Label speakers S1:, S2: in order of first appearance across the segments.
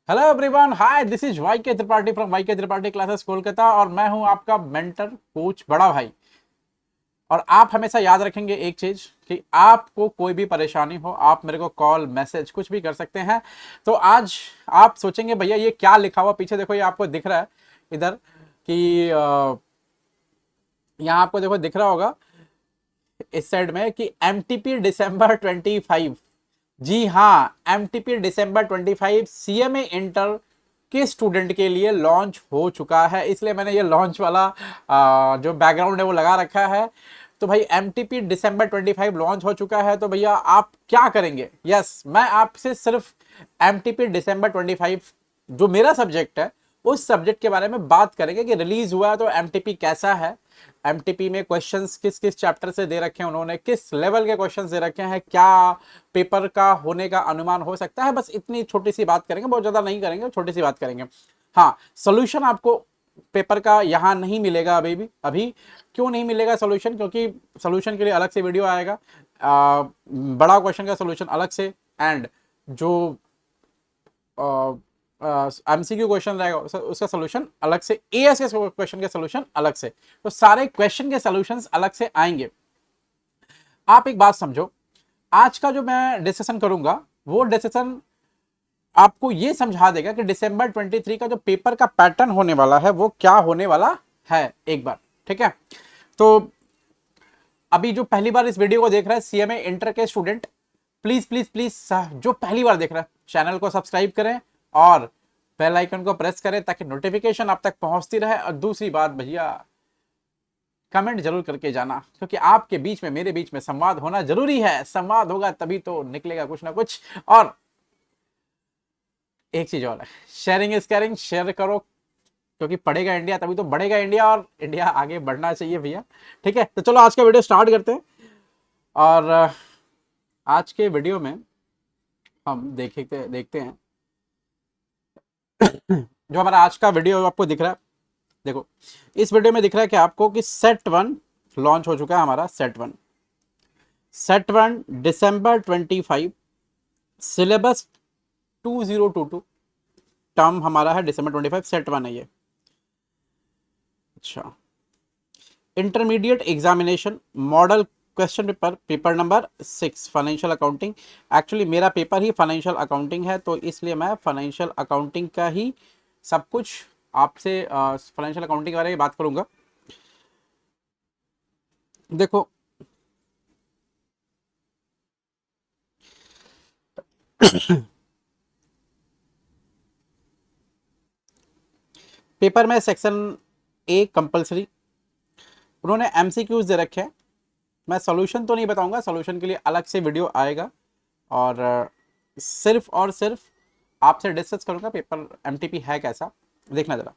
S1: Hello everyone, hi, this is Y K Tripathi from Y K Tripathi classes Kolkata और मैं हूं आपका मेंटर कोच बड़ा भाई। और आप हमेशा याद रखेंगे एक चीज कि आपको कोई भी परेशानी हो आप मेरे को कॉल मैसेज कुछ भी कर सकते हैं। तो आज आप सोचेंगे भैया ये क्या लिखा हुआ पीछे देखो, ये आपको दिख रहा है इधर कि यहाँ आपको देखो दिख रहा होगा इस साइड में कि एमटीपी दिसंबर 25। जी हाँ, एमटीपी दिसंबर 25 सीएमए इंटर के स्टूडेंट के लिए लॉन्च हो चुका है, इसलिए मैंने ये लॉन्च वाला जो बैकग्राउंड है वो लगा रखा है। तो भाई एमटीपी दिसंबर 25 लॉन्च हो चुका है, तो भैया आप क्या करेंगे? यस, मैं आपसे सिर्फ एमटीपी दिसंबर 25 जो मेरा सब्जेक्ट है उस सब्जेक्ट के बारे में बात करेंगे कि रिलीज हुआ है तो एमटीपी कैसा है, एमटीपी में क्वेश्चंस किस किस चैप्टर से दे रखे हैं, उन्होंने किस लेवल के क्वेश्चंस दे रखे हैं, क्या पेपर का होने का अनुमान हो सकता है। बस इतनी छोटी सी बात करेंगे, बहुत ज्यादा नहीं करेंगे, छोटी सी बात करेंगे। हाँ, सोल्यूशन आपको पेपर का यहाँ नहीं मिलेगा अभी क्यों नहीं मिलेगा सोल्यूशन? क्योंकि सोल्यूशन के लिए अलग से वीडियो आएगा, बड़ा क्वेश्चन का सोल्यूशन अलग से, एंड जो एमसीक्यू क्वेश्चन रहेगा उसका सोल्यूशन अलग से, एएस के क्वेश्चन के सोल्यूशन अलग से। तो सारे क्वेश्चन के सोल्यूशंस अलग से आएंगे। आप एक बात समझो, आज का जो मैं डिस्कशन करूंगा वो डिस्कशन आपको ये समझा देगा कि दिसंबर 23 का जो पेपर का पैटर्न होने वाला है वो क्या होने वाला है एक बार। ठीक है, तो अभी जो पहली बार इस वीडियो को देख रहा है सीएमए इंटर के स्टूडेंट, प्लीज प्लीज प्लीज जो पहली बार देख रहा है चैनल को सब्सक्राइब करें और बेल आइकन को प्रेस करें ताकि नोटिफिकेशन आप तक पहुंचती रहे। और दूसरी बात भैया, कमेंट जरूर करके जाना, क्योंकि आपके बीच में मेरे बीच में संवाद होना जरूरी है। संवाद होगा तभी तो निकलेगा कुछ ना कुछ। और एक चीज और है, शेयरिंग इज केयरिंग, शेयर करो, क्योंकि पढ़ेगा इंडिया तभी तो बढ़ेगा इंडिया, और इंडिया आगे बढ़ना चाहिए भैया। ठीक है, तो चलो आज का वीडियो स्टार्ट करते हैं। और आज के वीडियो में हम देखते हैं जो हमारा आज का वीडियो आपको दिख रहा है। देखो, इस वीडियो में दिख रहा है कि आपको कि सेट वन लॉन्च हो चुका है। हमारा सेट वन दिसंबर 25, सिलेबस 2022, टर्म हमारा है दिसंबर 25, सेट वन है ये। अच्छा, intermediate examination model question paper, paper number 6 financial accounting. Actually मेरा पेपर ही फाइनेंशियल अकाउंटिंग है, तो इसलिए मैं फाइनेंशियल अकाउंटिंग का ही सब कुछ आपसे फाइनेंशियल अकाउंटिंग के बारे में बात करूंगा। देखो पेपर में सेक्शन ए कंपलसरी, उन्होंने एमसीक्यूज दे रखे हैं। मैं सॉल्यूशन तो नहीं बताऊंगा, सॉल्यूशन के लिए अलग से वीडियो आएगा। और सिर्फ और सिर्फ आपसे डिस्कस करूंगा पेपर एमटीपी है कैसा, देखना जरा।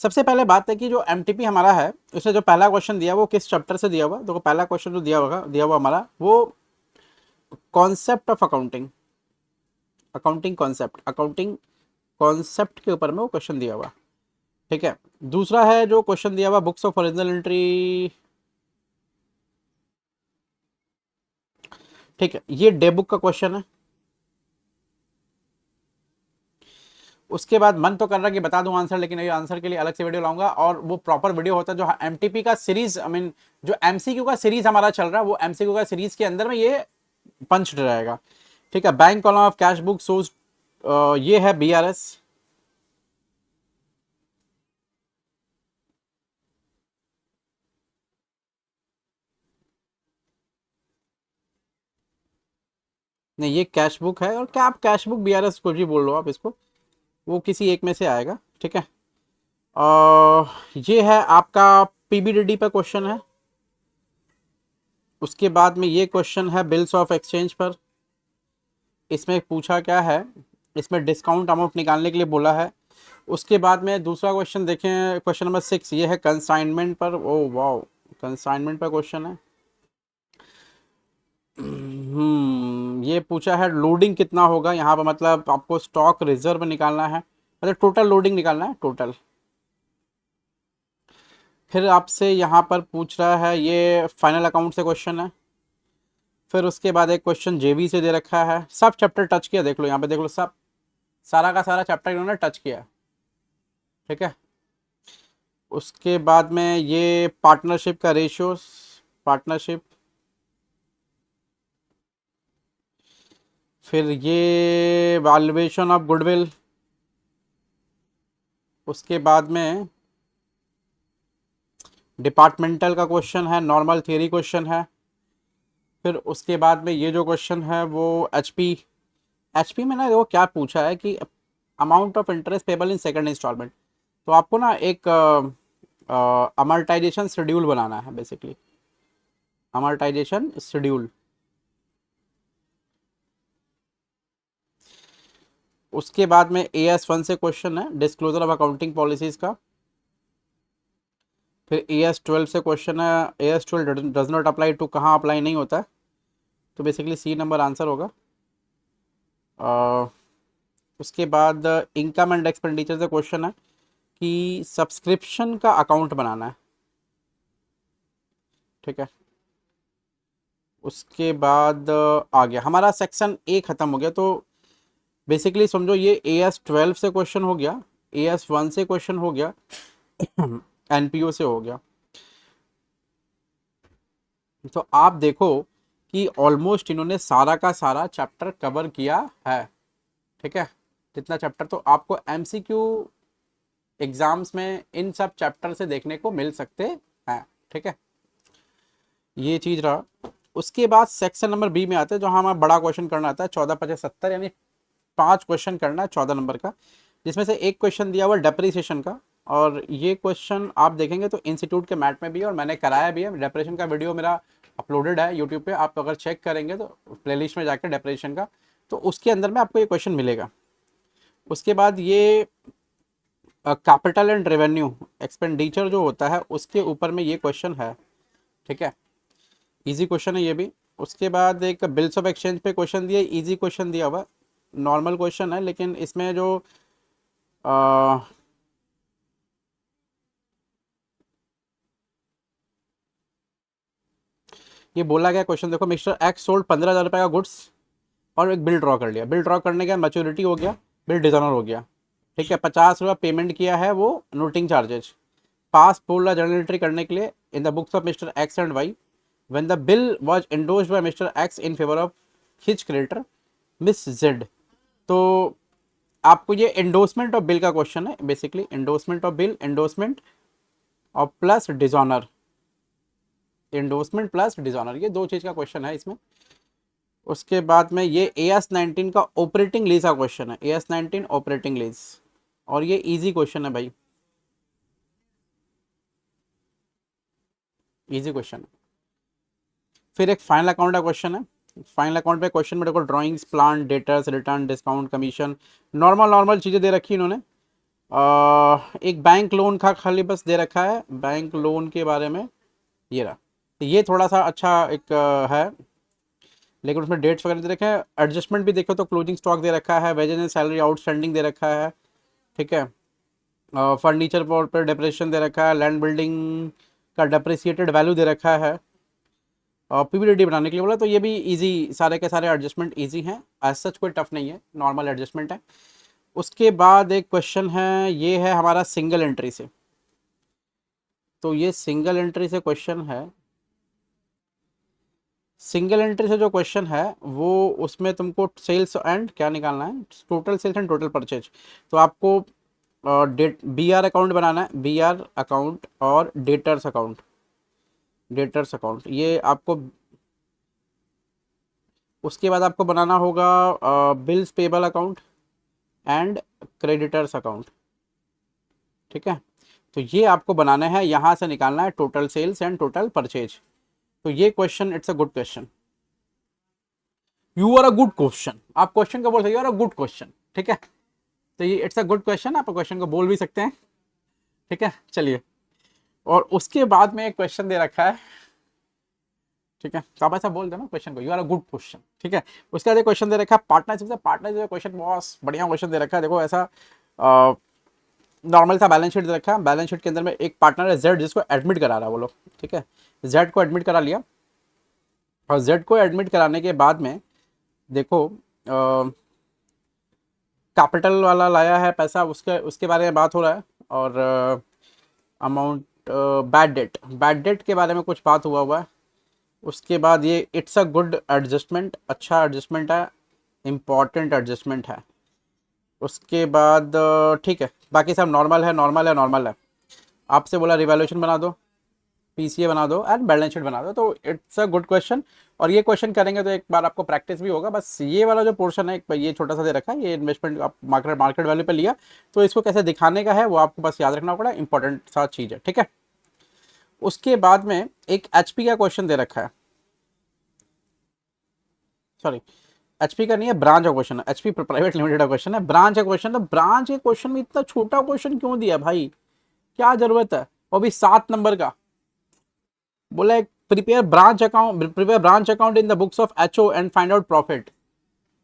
S1: सबसे पहले बात है कि जो एमटीपी हमारा है उसने जो पहला क्वेश्चन दिया वो किस चैप्टर से दिया हुआ। तो पहला क्वेश्चन जो दिया हुआ हमारा वो concept of accounting, accounting concept के ऊपर में वो क्वेश्चन दिया हुआ। ठीक है, दूसरा है जो क्वेश्चन दिया हुआ बुक्स ऑफ ओरिजिनल एंट्री। ठीक है, ये डे बुक का क्वेश्चन है। उसके बाद मन तो कर रहा है कि बता दूं आंसर, लेकिन ये आंसर के लिए अलग से वीडियो लाऊंगा, और वो प्रॉपर वीडियो होता है जो एमटीपी का सीरीज, आई मीन जो एमसीक्यू का सीरीज हमारा चल रहा है वो एमसीक्यू का सीरीज के अंदर में ये पंच रहेगा। ठीक है, bank column of cash book source, ये है बीआरएस। नहीं, ये कैश बुक है, और क्या आप कैश बुक बीआरएस कुछ भी बोल लो आप इसको, वो किसी एक में से आएगा। ठीक है, ये है आपका पीबीडीडी पर क्वेश्चन है। उसके बाद में ये क्वेश्चन है बिल्स ऑफ एक्सचेंज पर। इसमें पूछा क्या है, इसमें डिस्काउंट अमाउंट निकालने के लिए बोला है। उसके बाद में दूसरा क्वेश्चन देखें, क्वेश्चन नंबर 6, ये है कंसाइनमेंट पर। ओ वाओ, कंसाइनमेंट पर क्वेश्चन है। ये पूछा है लोडिंग कितना होगा यहाँ पर, मतलब आपको स्टॉक रिजर्व निकालना है, मतलब टोटल लोडिंग निकालना है, टोटल। फिर आपसे यहाँ पर पूछ रहा है, ये फाइनल अकाउंट से क्वेश्चन है। फिर उसके बाद एक क्वेश्चन जेबी से दे रखा है। सब चैप्टर टच किया, देख लो यहाँ पे, देख लो सब सारा का सारा चैप्टर इन्होंने टच किया। ठीक है, उसके बाद में ये पार्टनरशिप का रेशियोस, पार्टनरशिप, फिर ये वैल्यूएशन ऑफ गुडविल, उसके बाद में डिपार्टमेंटल का क्वेश्चन है, नॉर्मल थियरी क्वेश्चन है। फिर उसके बाद में ये जो क्वेश्चन है वो एचपी, एचपी में ना देखो क्या पूछा है कि amount of interest payable in second instalment. तो आपको ना एक अमर्टाइजेशन शेड्यूल बनाना है बेसिकली, अमर्टाइजेशन शेड्यूल। उसके बाद में AS1 से क्वेश्चन है डिस्क्लोजर ऑफ अकाउंटिंग पॉलिसीज का। फिर AS12 से क्वेश्चन है, AS12 does not apply to, कहाँ अप्लाई नहीं होता है, तो बेसिकली C नंबर आंसर होगा। उसके बाद इनकम एंड एक्सपेंडिचर से क्वेश्चन है कि सब्सक्रिप्शन का अकाउंट बनाना है। ठीक है, उसके बाद आ गया हमारा सेक्शन A खत्म हो गया। तो बेसिकली समझो ये AS12 से क्वेश्चन हो गया, AS1 से क्वेश्चन हो गया, NPO से हो गया। तो आप देखो कि ऑलमोस्ट इन्होंने सारा का सारा चैप्टर कवर किया है। ठीक है, जितना चैप्टर तो आपको MCQ एग्जाम्स में इन सब चैप्टर से देखने को मिल सकते हैं। ठीक है, ये चीज रहा। उसके बाद सेक्शन नंबर B में आते हैं, जो हमें बड़ा क्वेश्चन करना आता है 14×5 70, यानी 5 क्वेश्चन करना है 14 नंबर का, जिसमें से एक क्वेश्चन दिया हुआ डेप्रिसिएशन का। और ये क्वेश्चन आप देखेंगे तो इंस्टीट्यूट के मैट में भी है और मैंने कराया भी है। डेप्रिसिएशन का वीडियो मेरा अपलोडेड है यूट्यूब पे, आप अगर चेक करेंगे तो प्लेलिस्ट में जाकर डेप्रिसिएशन का, तो उसके अंदर में आपको ये क्वेश्चन मिलेगा। उसके बाद ये कैपिटल एंड रेवेन्यू एक्सपेंडिचर जो होता है उसके ऊपर में ये क्वेश्चन है। ठीक है, इजी क्वेश्चन है ये भी। उसके बाद एक बिल्स ऑफ एक्सचेंज पे क्वेश्चन दिया, इजी क्वेश्चन दिया हुआ, नॉर्मल क्वेश्चन है, लेकिन इसमें जो ये बोला गया क्वेश्चन देखो, मिस्टर एक्स सोल्ड 15,000 रुपये का गुड्स और एक बिल ड्रॉ कर लिया। बिल ड्रॉ करने के मैच्योरिटी हो गया, बिल डिजॉनर हो गया। ठीक है, 50 रुपये पेमेंट किया है वो नोटिंग चार्जेज, पास बोला जर्नल एंट्री करने के लिए in the books of mister X and Y. When the bill was endorsed by mister X in favour of his creditor miss Z. तो आपको ये एंडोर्समेंट ऑफ बिल का क्वेश्चन है basically, endorsement of bill, endorsement और plus dishonour, endorsement plus dishonour, ये दो चीज का क्वेश्चन है इसमें। उसके बाद में ये AS19 का ऑपरेटिंग लीज का क्वेश्चन है, AS19 ऑपरेटिंग लीज, और ये इजी क्वेश्चन है भाई, इजी क्वेश्चन है। फिर एक फाइनल अकाउंट का क्वेश्चन है। फाइनल अकाउंट पे क्वेश्चन में देखो drawings, plan, debtors, return, discount, commission, normal normal चीज़ें दे रखी इन्होंने। एक बैंक लोन का खाली बस दे रखा है, बैंक लोन के बारे में ये रहा। तो ये थोड़ा सा अच्छा एक है, लेकिन उसमें डेट्स वगैरह दे रखे हैं। एडजस्टमेंट भी देखो तो क्लोजिंग स्टॉक दे रखा है, वेजेस एंड सैलरी आउटस्टैंडिंग दे रखा है। ठीक है, फर्नीचर पर डेप्रेशन दे रखा है, लैंड बिल्डिंग का डेप्रिसिएटेड वैल्यू दे रखा है, PVDD बनाने के लिए बोला। तो ये भी इजी, सारे के सारे एडजस्टमेंट इजी हैं, एज सच कोई टफ नहीं है, नॉर्मल एडजस्टमेंट है। उसके बाद एक क्वेश्चन है, ये है हमारा सिंगल एंट्री से। तो ये सिंगल एंट्री से क्वेश्चन है, सिंगल एंट्री से जो क्वेश्चन है वो, उसमें तुमको सेल्स एंड क्या निकालना है, total sales and total purchase. तो आपको डेट BR अकाउंट बनाना है, BR अकाउंट और डेटर्स अकाउंट, डेटर्स अकाउंट ये आपको। उसके बाद आपको बनाना होगा bills payable account and creditors account. ठीक है, तो ये आपको बनाना है, यहाँ से निकालना है total sales and total purchase. तो ये question it's a good question, you are a good question, आप क्वेश्चन को बोल सकते, you are a good question. ठीक है, तो ये इट्स अ गुड क्वेश्चन, आप क्वेश्चन को बोल भी सकते हैं। ठीक है, चलिए। और उसके बाद में एक क्वेश्चन दे रखा है। ठीक है, तो आप ऐसा बोल देना क्वेश्चन को, you are a good question. ठीक है, उसके बाद एक क्वेश्चन दे रखा है पार्टनरशिप से, पार्टनरशिप क्वेश्चन बहुत बढ़िया क्वेश्चन दे रखा है। देखो ऐसा नॉर्मल सा बैलेंस शीट दे रखा है, बैलेंस शीट के अंदर में एक पार्टनर है जेड, जिसको एडमिट करा रहा है वो लोग। ठीक है, जेड को एडमिट करा लिया, और जेड को एडमिट कराने के बाद में देखो कैपिटल वाला लाया है पैसा, उसके उसके बारे में बात हो रहा है। और अमाउंट, बैड डेट के बारे में कुछ बात हुआ है। उसके बाद ये इट्स अ गुड एडजस्टमेंट, अच्छा एडजस्टमेंट है, इम्पॉर्टेंट एडजस्टमेंट है। उसके बाद ठीक है, बाकी सब नॉर्मल है, नॉर्मल है, नॉर्मल है। आपसे बोला रिवैल्यूएशन बना दो, पीसीए बना दो एंड बैलेंस शीट बना दो, तो इट्स अ गुड क्वेश्चन। और ये क्वेश्चन करेंगे तो एक बार आपको प्रैक्टिस भी होगा। बस ये वाला जो पोर्शन है, ये छोटा सा दे रखा है, ये इन्वेस्टमेंट आप मार्केट वैल्यू पे लिया, तो इसको कैसे दिखाने का है वो आपको बस याद रखना पड़ा, इंपॉर्टेंट सा चीज़ है, ठीक है। उसके बाद में एक एचपी का क्वेश्चन दे रखा है, सॉरी एचपी का नहीं है, ब्रांच का क्वेश्चन है, एचपी प्राइवेट लिमिटेड का क्वेश्चन है, ब्रांच का क्वेश्चन है। ब्रांच के क्वेश्चन में इतना छोटा क्वेश्चन क्यों दिया भाई, क्या जरूरत है, वो भी 7 नंबर का। बोला है prepare branch account in the books of HO and find out profit.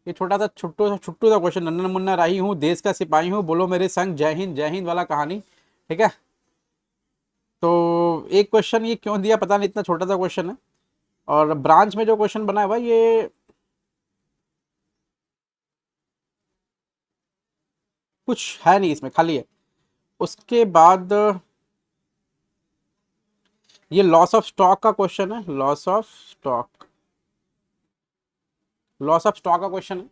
S1: ये छोटा सा छुट्टू सा क्वेश्चन, नन्ना मुन्ना राही हूँ, देश का सिपाही हूँ, बोलो मेरे संग जय हिंद वाला कहानी, ठीक है। तो एक क्वेश्चन ये क्यों दिया पता नहीं, इतना छोटा सा क्वेश्चन है। और ब्रांच में जो क्वेश्चन बना हुआ ये कुछ है नहीं, इसमें खाली है। उसके बाद ये लॉस ऑफ स्टॉक का क्वेश्चन है, लॉस ऑफ स्टॉक का क्वेश्चन है,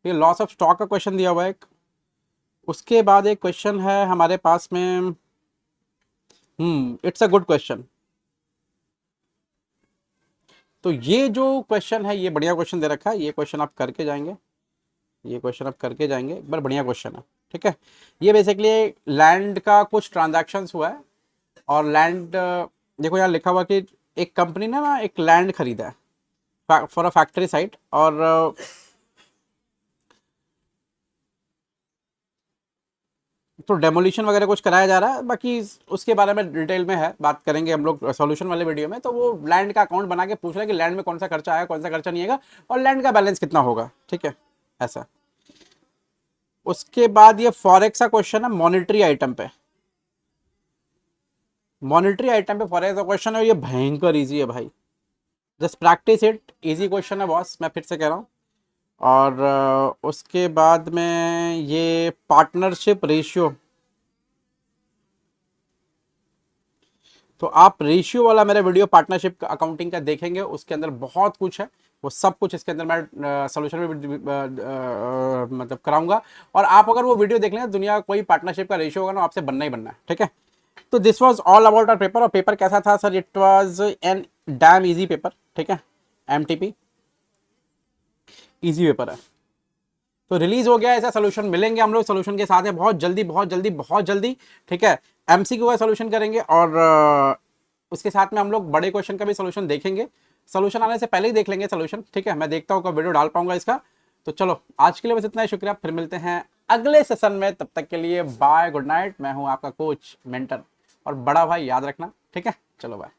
S1: ये लॉस ऑफ स्टॉक का क्वेश्चन दिया हुआ है एक। उसके बाद एक क्वेश्चन है हमारे पास में, इट्स अ गुड क्वेश्चन। तो ये जो क्वेश्चन है ये बढ़िया क्वेश्चन दे रखा है, ये क्वेश्चन आप करके जाएंगे, ये क्वेश्चन आप करके जाएंगे एक बार, बढ़िया क्वेश्चन है, ठीक है। ये बेसिकली लैंड का कुछ ट्रांजैक्शंस हुआ है, और लैंड देखो यहाँ लिखा हुआ कि एक कंपनी ने ना एक लैंड खरीदा है फॉर अ फैक्ट्री साइट, और तो डेमोलिशन वगैरह कुछ कराया जा रहा है, बाकी उसके बारे में डिटेल में है, बात करेंगे हम लोग सॉल्यूशन वाले वीडियो में। तो वो लैंड का अकाउंट बना के पूछ रहा है कि लैंड में कौन सा खर्चा आया, कौन सा खर्चा नहीं आएगा, और लैंड का बैलेंस कितना होगा, ठीक है, ऐसा। उसके बाद ये फॉरेक्स का क्वेश्चन है मॉनेटरी आइटम पे, फॉरेक्स का क्वेश्चन है, ये भयंकर ईजी है भाई, just practice it, easy question है बॉस, मैं फिर से कह रहा हूँ। और उसके बाद में ये पार्टनरशिप रेशियो, तो आप रेशियो वाला मेरा वीडियो पार्टनरशिप अकाउंटिंग का देखेंगे, उसके अंदर बहुत कुछ है, वो सब कुछ इसके अंदर मैं सोल्यूशन में मतलब कराऊंगा। और आप अगर वो वीडियो देख लें, दुनिया कोई पार्टनरशिप का रेशियो होगा ना, आपसे बनना ही बनना है, ठीक है। तो this was all about our paper. और पेपर कैसा था sir, it was an damn easy paper, ठीक है, एमटीपी इजी पेपर है। तो रिलीज हो गया, ऐसा सोल्यूशन मिलेंगे हम लोग सोल्यूशन के साथ है, बहुत जल्दी बहुत जल्दी बहुत जल्दी, ठीक है। एमसीक्यू का सोल्यूशन करेंगे, और उसके साथ में हम लोग बड़े क्वेश्चन का भी सोल्यूशन देखेंगे, सोल्यूशन आने से पहले ही देख लेंगे सोल्यूशन, ठीक है। मैं देखता हूँ कब वीडियो डाल पाऊंगा इसका। तो चलो आज के लिए बस इतना ही, शुक्रिया, फिर मिलते हैं अगले सेशन में, तब तक के लिए बाय, गुड नाइट। मैं हूँ आपका कोच, मेंटर और बड़ा भाई, याद रखना, ठीक है, चलो बाय।